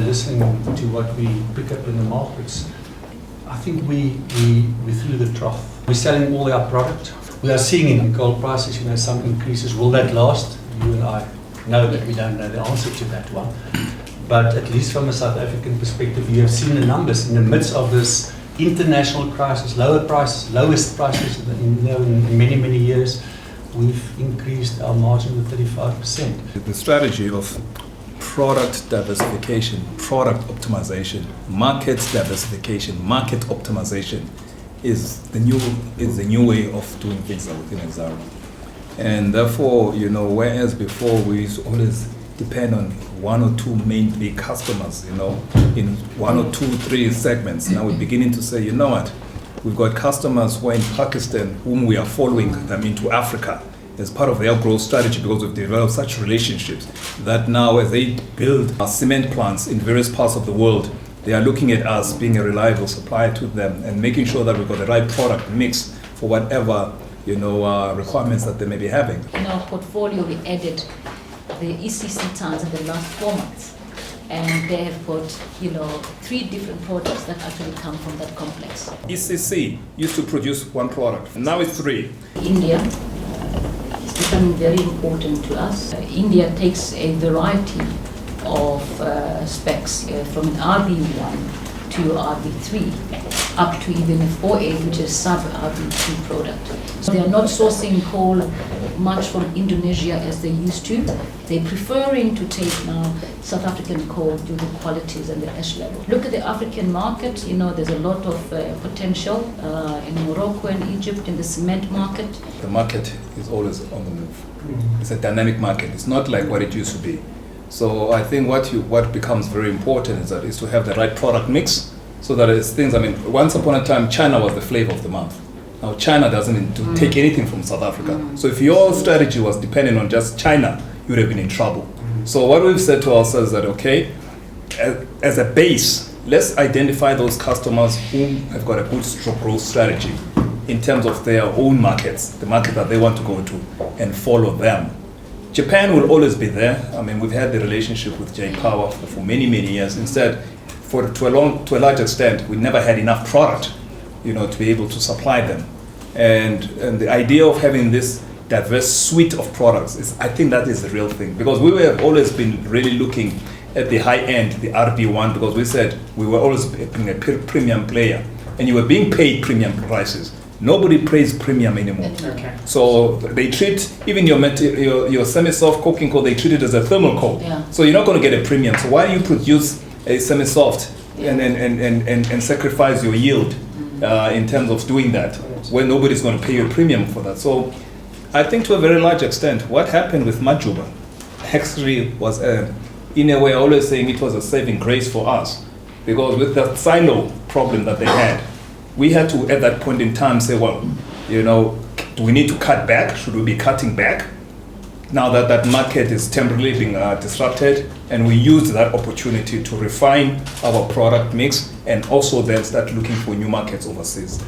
Listening to what we pick up in the markets, I think we through the trough. We're selling all our product. We are seeing in gold prices, some increases. Will that last? You and I know that we don't know the answer to that one. But at least from a South African perspective, you have seen the numbers in the midst of this international crisis, lowest prices in many, many years. We've increased our margin to 35%. The strategy of product diversification, product optimization, market diversification, market optimization is the new way of doing things within Exxaro. And therefore, whereas before we used to always depend on one or two main big customers, in one or two, three segments. Now we're beginning to say, we've got customers who are in Pakistan whom we are following them into Africa as part of their growth strategy, because we've developed such relationships that now as they build cement plants in various parts of the world, they are looking at us being a reliable supplier to them and making sure that we've got the right product mix for whatever requirements that they may be having. In our portfolio, we added the ECC tons in the last 4 months, and they have got 3 different products that actually come from that complex. ECC used to produce 1 product, and now it's 3. India is becoming very important to us. India takes a variety of specs from an RB1 to RB3 up to even a 4A, which is sub RB2 product. So they are not sourcing coal much from Indonesia as they used to. They're preferring to take now South African coal due to the qualities and the ash level. Look at the African market, there's a lot of potential in Morocco and Egypt in the cement market. The market is always on the move. It's a dynamic market. It's not like what it used to be. So I think what becomes very important is to have the right product mix, so that it's things. Once upon a time, China was the flavor of the month. Now China doesn't take anything from South Africa. So if your strategy was dependent on just China, you would have been in trouble. So what we've said to ourselves is that, okay, as a base, let's identify those customers who have got a good growth strategy in terms of their own markets, the market that they want to go to, and follow them. Japan will always be there. We've had the relationship with J-Power for many, many years. Instead, to a large extent, we never had enough product, to be able to supply them. And the idea of having this diverse suite of products I think that is the real thing, because we have always been really looking at the high end, the RB1, because we said we were always being a premium player, and you were being paid premium prices. Nobody pays premium anymore. Okay. So they treat even your semi-soft coking coal, they treat it as a thermal coal. Yeah. So you're not going to get a premium. So why do you produce a semi-soft and sacrifice your yield in terms of doing that, when nobody's going to pay you a premium for that? So I think to a very large extent, what happened with Majuba actually was, in a way, always saying it was a saving grace for us, because with the silo problem that they had, we had to, at that point in time, say, well, do we need to cut back? Should we be cutting back? Now that market is temporarily being disrupted, and we used that opportunity to refine our product mix and also then start looking for new markets overseas.